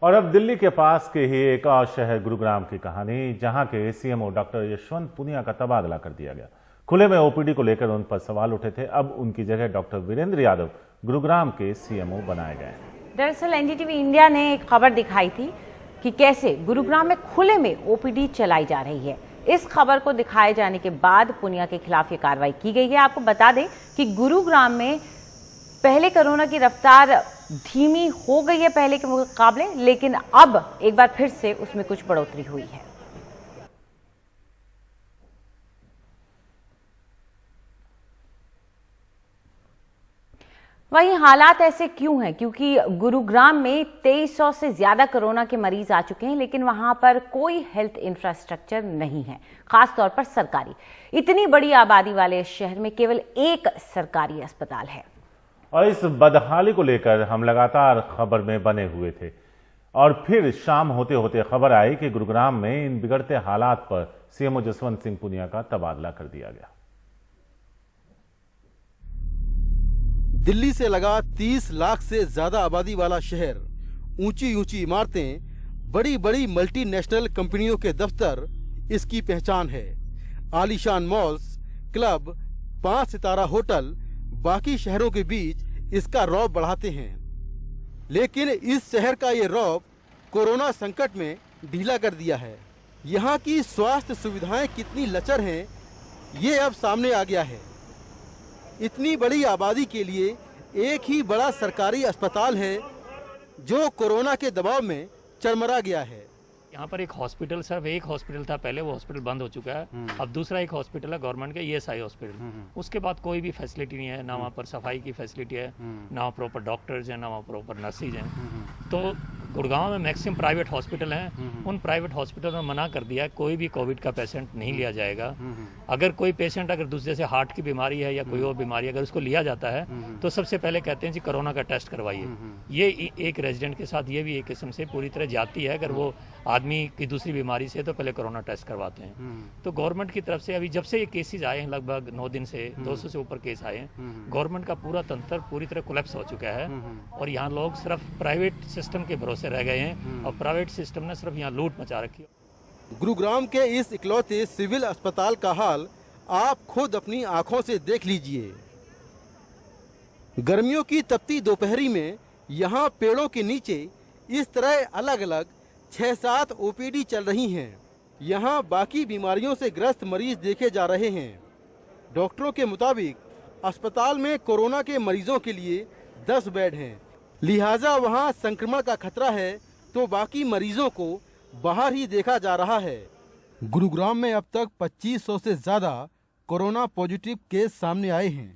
और अब दिल्ली के पास के ही एक और शहर गुरुग्राम की कहानी, जहां के सीएमओ डॉक्टर यशवंत पुनिया का तबादला कर दिया गया। खुले में ओपीडी को लेकर उन पर सवाल उठे थे। अब उनकी जगह डॉक्टर वीरेंद्र यादव गुरुग्राम के सीएमओ बनाए गए। दरअसल एनडीटीवी इंडिया ने एक खबर दिखाई थी कि कैसे गुरुग्राम में खुले में ओपीडी चलाई जा रही है। इस खबर को दिखाए जाने के बाद पुनिया के खिलाफ ये कार्रवाई की गई है। आपको बता दें कि गुरुग्राम में पहले कोरोना की रफ्तार धीमी हो गई है पहले के मुकाबले, लेकिन अब एक बार फिर से उसमें कुछ बढ़ोतरी हुई है। वहीं हालात ऐसे क्यों हैं? क्योंकि गुरुग्राम में 2300 से ज्यादा कोरोना के मरीज आ चुके हैं, लेकिन वहां पर कोई हेल्थ इंफ्रास्ट्रक्चर नहीं है, खासतौर पर सरकारी। इतनी बड़ी आबादी वाले शहर में केवल एक सरकारी अस्पताल है। और इस बदहाली को लेकर हम लगातार खबर में बने हुए थे, और फिर शाम होते होते खबर आई कि गुरुग्राम में इन बिगड़ते हालात पर सीएमओ जसवंत सिंह पुनिया का तबादला कर दिया गया। दिल्ली से लगा 30 लाख से ज्यादा आबादी वाला शहर, ऊंची ऊंची इमारतें, बड़ी बड़ी मल्टीनेशनल कंपनियों के दफ्तर इसकी पहचान है। आलीशान मॉल्स, क्लब, 5 सितारा होटल बाकी शहरों के बीच इसका रौब बढ़ाते हैं। लेकिन इस शहर का ये रौब कोरोना संकट में ढीला कर दिया है। यहाँ की स्वास्थ्य सुविधाएं कितनी लचर हैं, ये अब सामने आ गया है। इतनी बड़ी आबादी के लिए एक ही बड़ा सरकारी अस्पताल है जो कोरोना के दबाव में चरमरा गया है। यहाँ पर एक हॉस्पिटल, सिर्फ एक हॉस्पिटल था पहले, वो हॉस्पिटल बंद हो चुका है। अब दूसरा एक हॉस्पिटल है गवर्नमेंट का, ईएसआई हॉस्पिटल। उसके बाद कोई भी फैसिलिटी नहीं है, ना वहाँ पर सफाई की फैसिलिटी है, ना वहाँ प्रॉपर डॉक्टर्स हैं, ना वहाँ प्रॉपर नर्सिज हैं। तो गुड़गांव में मैक्सिमम प्राइवेट हॉस्पिटल हैं। उन प्राइवेट हॉस्पिटल में मना कर दिया है कोई भी कोविड का पेशेंट नहीं लिया जाएगा। अगर कोई पेशेंट अगर दूसरे से हार्ट की बीमारी है या कोई और बीमारी अगर उसको लिया जाता है तो सबसे पहले कहते हैं जी कोरोना का टेस्ट करवाइए। ये एक रेजिडेंट के साथ ये भी एक किस्म से पूरी तरह जाती है। अगर वो आदमी की दूसरी बीमारी से तो पहले कोरोना टेस्ट करवाते हैं। तो गवर्नमेंट की तरफ से अभी जब से ये केसेस आए हैं, लगभग 9 दिन से 200 से ऊपर केस आए हैं, गवर्नमेंट का पूरा तंत्र पूरी तरह कोलैप्स हो चुका है। और यहाँ लोग सिर्फ प्राइवेट सिस्टम के भरोसे रह गए हैं और प्राइवेट सिस्टम ने सिर्फ यहाँ लूट मचा रखी है। गुरुग्राम के इस इकलौते सिविल अस्पताल का हाल आप खुद अपनी आंखों से देख लीजिए। गर्मियों की तपती दोपहरी में यहाँ पेड़ों के नीचे इस तरह अलग अलग 6-7 ओपीडी चल रही हैं। यहाँ बाकी बीमारियों से ग्रस्त मरीज देखे जा रहे हैं। डॉक्टरों के मुताबिक अस्पताल में कोरोना के मरीजों के लिए 10 बेड हैं, लिहाजा वहाँ संक्रमण का खतरा है तो बाकी मरीजों को बाहर ही देखा जा रहा है। गुरुग्राम में अब तक 2500 से ज्यादा कोरोना पॉजिटिव केस सामने आए हैं।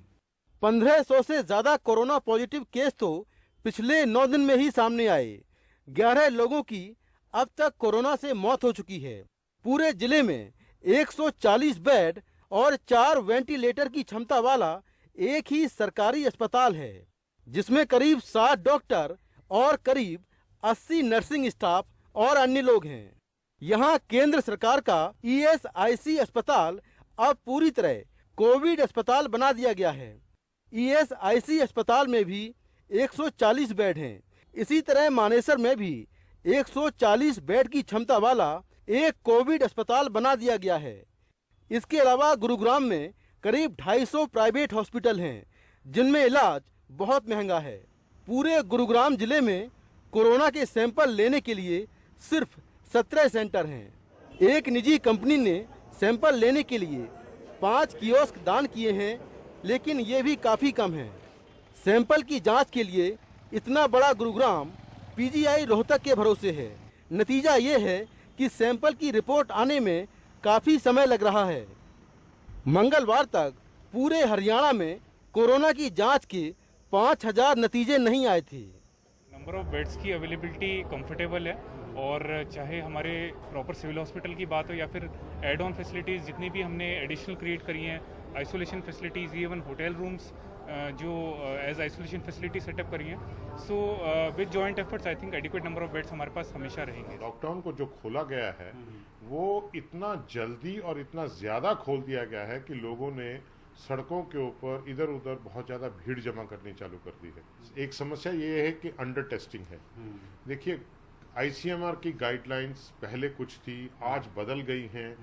1500 से ज्यादा कोरोना पॉजिटिव केस तो पिछले 9 दिन में ही सामने आए। 11 लोगों की अब तक कोरोना से मौत हो चुकी है। पूरे जिले में 140 बेड और 4 वेंटिलेटर की क्षमता वाला एक ही सरकारी अस्पताल है, जिसमें करीब 60 डॉक्टर और करीब 80 नर्सिंग स्टाफ और अन्य लोग हैं। यहाँ केंद्र सरकार का ईएसआईसी अस्पताल अब पूरी तरह कोविड अस्पताल बना दिया गया है। ईएसआईसी अस्पताल में भी 140 बेड हैं। इसी तरह मानेसर में भी 140 बेड की क्षमता वाला एक कोविड अस्पताल बना दिया गया है। इसके अलावा गुरुग्राम में करीब 250 प्राइवेट हॉस्पिटल हैं, जिनमें इलाज बहुत महंगा है। पूरे गुरुग्राम जिले में कोरोना के सैंपल लेने के लिए सिर्फ 17 सेंटर हैं। एक निजी कंपनी ने सैंपल लेने के लिए 5 कियोस्क दान किए हैं, लेकिन ये भी काफ़ी कम है। सैंपल की जांच के लिए इतना बड़ा गुरुग्राम पीजीआई रोहतक के भरोसे है। नतीजा ये है कि सैंपल की रिपोर्ट आने में काफ़ी समय लग रहा है। मंगलवार तक पूरे हरियाणा में कोरोना की जांच के 5000 नतीजे नहीं आए थे। नंबर ऑफ बेड्स की अवेलेबिलिटी कंफर्टेबल है, और चाहे हमारे प्रॉपर सिविल हॉस्पिटल की बात हो या फिर एड ऑन फैसिलिटीज़ जितनी भी हमने एडिशनल क्रिएट करी हैं, isolation facilities, even hotel rooms जो एज आइसोलेशन फैसिलिटी सेटअप करी हैं। So with joint efforts I think adequate number of beds हमारे पास हमेशा रहेंगे। लॉकडाउन को जो खोला गया है वो इतना जल्दी और इतना ज़्यादा खोल दिया गया है कि लोगों ने सड़कों के ऊपर इधर उधर बहुत ज़्यादा भीड़ जमा करनी चालू कर दी है। एक समस्या ये है कि अंडर टेस्टिंग है। देखिए, आईसीएमआर की गाइडलाइंस पहले कुछ थी, आज बदल गई हैं।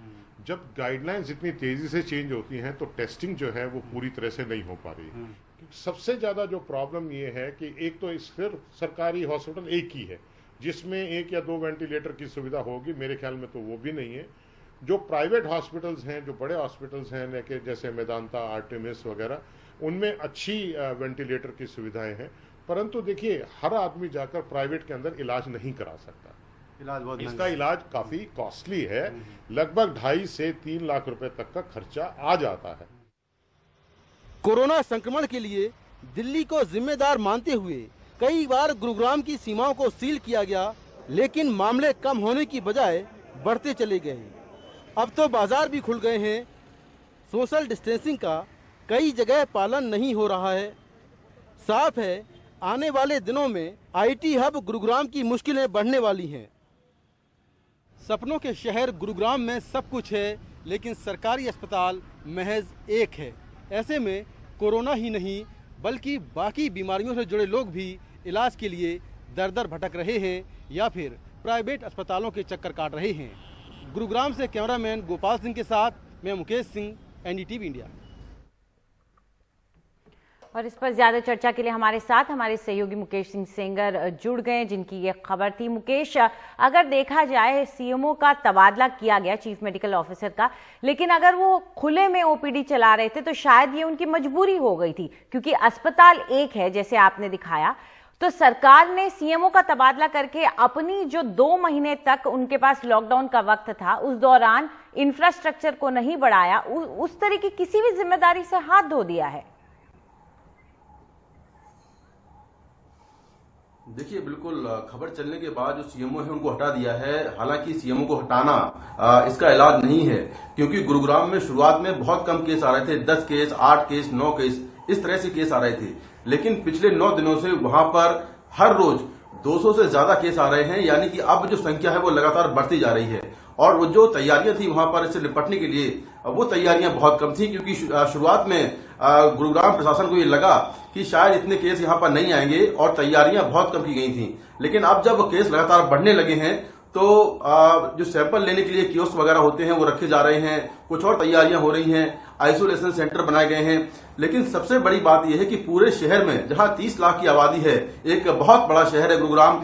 जब गाइडलाइंस इतनी तेजी से चेंज होती हैं तो टेस्टिंग जो है वो पूरी तरह से नहीं हो पा रही। सबसे ज्यादा जो प्रॉब्लम ये है कि एक तो सिर्फ सरकारी हॉस्पिटल एक ही है जिसमें 1 या 2 वेंटिलेटर की सुविधा होगी, मेरे ख्याल में तो वो भी नहीं है। जो प्राइवेट हॉस्पिटल्स हैं, जो बड़े हॉस्पिटल्स हैं जैसे मेदांता, आर्टेमिस वगैरह, उनमें अच्छी वेंटिलेटर की सुविधाएं हैं, परंतु देखिए हर आदमी जाकर प्राइवेट के अंदर इलाज नहीं करा सकता। इलाज बहुत इसका इलाज काफी कॉस्टली है, लगभग 2.5 से 3 लाख रुपए तक का खर्चा आ जाता है। कोरोना संक्रमण के लिए दिल्ली को जिम्मेदार मानते हुए कई बार गुरुग्राम की सीमाओं को सील किया गया, लेकिन मामले कम होने की बजाय बढ़ते चले गए। अब तो बाजार भी खुल गए हैं, सोशल डिस्टेंसिंग का कई जगह पालन नहीं हो रहा है। साफ है आने वाले दिनों में आईटी हब गुरुग्राम की मुश्किलें बढ़ने वाली हैं। सपनों के शहर गुरुग्राम में सब कुछ है, लेकिन सरकारी अस्पताल महज एक है। ऐसे में कोरोना ही नहीं बल्कि बाकी बीमारियों से जुड़े लोग भी इलाज के लिए दर दर भटक रहे हैं या फिर प्राइवेट अस्पतालों के चक्कर काट रहे हैं। गुरुग्राम से कैमरामैन गोपाल सिंह के साथ मैं मुकेश सिंह, एनडीटीवी इंडिया। और इस पर ज्यादा चर्चा के लिए हमारे साथ हमारे सहयोगी मुकेश सिंह सेंगर जुड़ गए, जिनकी ये खबर थी। मुकेश, अगर देखा जाए सीएमओ का तबादला किया गया, चीफ मेडिकल ऑफिसर का, लेकिन अगर वो खुले में ओपीडी चला रहे थे तो शायद ये उनकी मजबूरी हो गई थी, क्योंकि अस्पताल एक है जैसे आपने दिखाया। तो सरकार ने सीएमओ का तबादला करके अपनी जो 2 महीने तक उनके पास लॉकडाउन का वक्त था उस दौरान इंफ्रास्ट्रक्चर को नहीं बढ़ाया, उस तरह की किसी भी जिम्मेदारी से हाथ धो दिया है। देखिए, बिल्कुल खबर चलने के बाद जो सीएमओ है उनको हटा दिया है। हालांकि सीएमओ को हटाना इसका इलाज नहीं है, क्योंकि गुरुग्राम में शुरुआत में बहुत कम केस आ रहे थे, 10 केस, 8 केस, 9 केस, इस तरह से केस आ रहे थे। लेकिन पिछले 9 दिनों से वहां पर हर रोज 200 से ज्यादा केस आ रहे हैं, यानी कि अब जो संख्या है वो लगातार बढ़ती जा रही है। और वो जो तैयारियां थी वहां पर इससे निपटने के लिए, वो तैयारियां बहुत कम थी, क्योंकि शुरुआत में गुरुग्राम प्रशासन को ये लगा कि शायद इतने केस यहां पर नहीं आएंगे और तैयारियां बहुत कम की गई थी। लेकिन अब जब केस लगातार बढ़ने लगे हैं तो जो सैंपल लेने के लिए कियोस्क वगैरह होते हैं वो रखे जा रहे हैं, कुछ और तैयारियां हो रही हैं, आइसोलेशन सेंटर बनाए गए हैं। लेकिन सबसे बड़ी बात यह है कि पूरे शहर में जहां 30 लाख की आबादी है, एक बहुत बड़ा शहर है गुरुग्राम,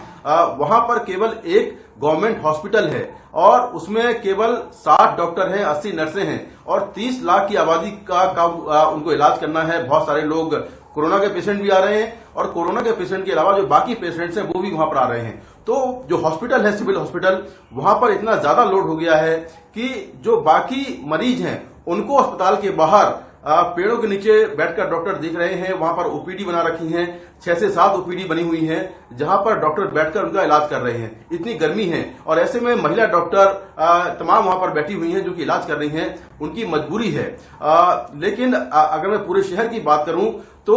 वहां पर केवल एक गवर्नमेंट हॉस्पिटल है और उसमें केवल 60 डॉक्टर हैं, 80 नर्सें हैं और 30 लाख की आबादी का उनको इलाज करना है। बहुत सारे लोग कोरोना के पेशेंट भी आ रहे हैं और कोरोना के पेशेंट के अलावा जो बाकी पेशेंट्स हैं वो भी वहां पर आ रहे हैं। तो जो हॉस्पिटल है, सिविल हॉस्पिटल, वहां पर इतना ज्यादा लोड हो गया है कि जो बाकी मरीज हैं उनको अस्पताल के बाहर पेड़ों के नीचे बैठकर डॉक्टर देख रहे हैं। वहां पर ओपीडी बना रखी हैं, 6 से 7 ओपीडी बनी हुई हैं, जहां पर डॉक्टर बैठकर उनका इलाज कर रहे हैं। इतनी गर्मी है और ऐसे में महिला डॉक्टर तमाम वहां पर बैठी हुई हैं जो कि इलाज कर रही हैं, उनकी मजबूरी है। लेकिन अगर मैं पूरे शहर की बात करूं तो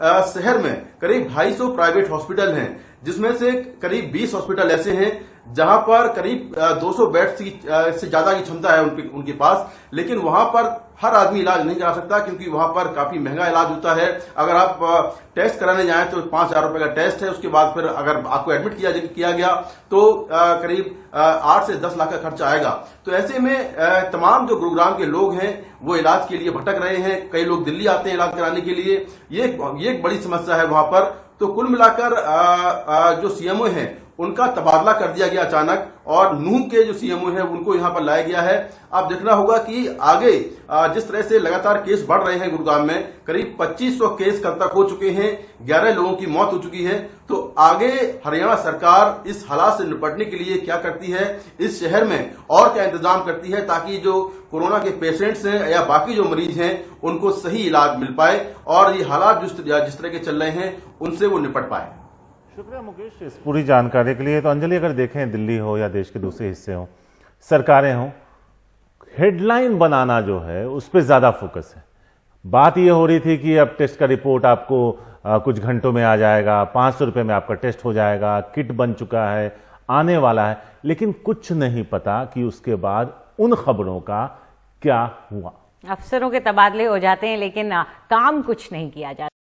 शहर में करीब 250 प्राइवेट हॉस्पिटल हैं, जिसमें से करीब 20 हॉस्पिटल ऐसे हैं जहां पर करीब 200 बेड से ज्यादा की क्षमता है उनके पास। लेकिन वहां पर हर आदमी इलाज नहीं करा सकता, क्योंकि वहां पर काफी महंगा इलाज होता है। अगर आप टेस्ट कराने जाएं तो 5,000 रुपए का टेस्ट है, उसके बाद फिर अगर आपको एडमिट किया गया तो करीब 8 से 10 लाख का खर्चा आएगा। तो ऐसे में तमाम जो गुरुग्राम के लोग हैं वो इलाज के लिए भटक रहे हैं। कई लोग दिल्ली आते हैं इलाज कराने के लिए, ये एक बड़ी समस्या है वहां पर। तो कुल मिलाकर जो सीएमओ हैं उनका तबादला कर दिया गया अचानक, और नूह के जो सीएमओ है उनको यहां पर लाया गया है। अब देखना होगा कि आगे जिस तरह से लगातार केस बढ़ रहे हैं गुरुग्राम में, करीब 2500 केस कल तक हो चुके हैं, 11 लोगों की मौत हो चुकी है। तो आगे हरियाणा सरकार इस हालात से निपटने के लिए क्या करती है, इस शहर में और क्या इंतजाम करती है ताकि जो कोरोना के पेशेंट्स हैं या बाकी जो मरीज हैं उनको सही इलाज मिल पाए और ये हालात जिस तरह के चल रहे हैं उनसे वो निपट पाए। शुक्रिया मुकेश इस पूरी जानकारी के लिए। तो अंजलि, अगर देखें दिल्ली हो या देश के दूसरे हिस्से हो, सरकारें हों, हेडलाइन बनाना जो है उस पर ज्यादा फोकस है। बात यह हो रही थी कि अब टेस्ट का रिपोर्ट आपको कुछ घंटों में आ जाएगा, 500 रुपए में आपका टेस्ट हो जाएगा, किट बन चुका है, आने वाला है, लेकिन कुछ नहीं पता कि उसके बाद उन खबरों का क्या हुआ। अफसरों के तबादले हो जाते हैं लेकिन काम कुछ नहीं किया जाता।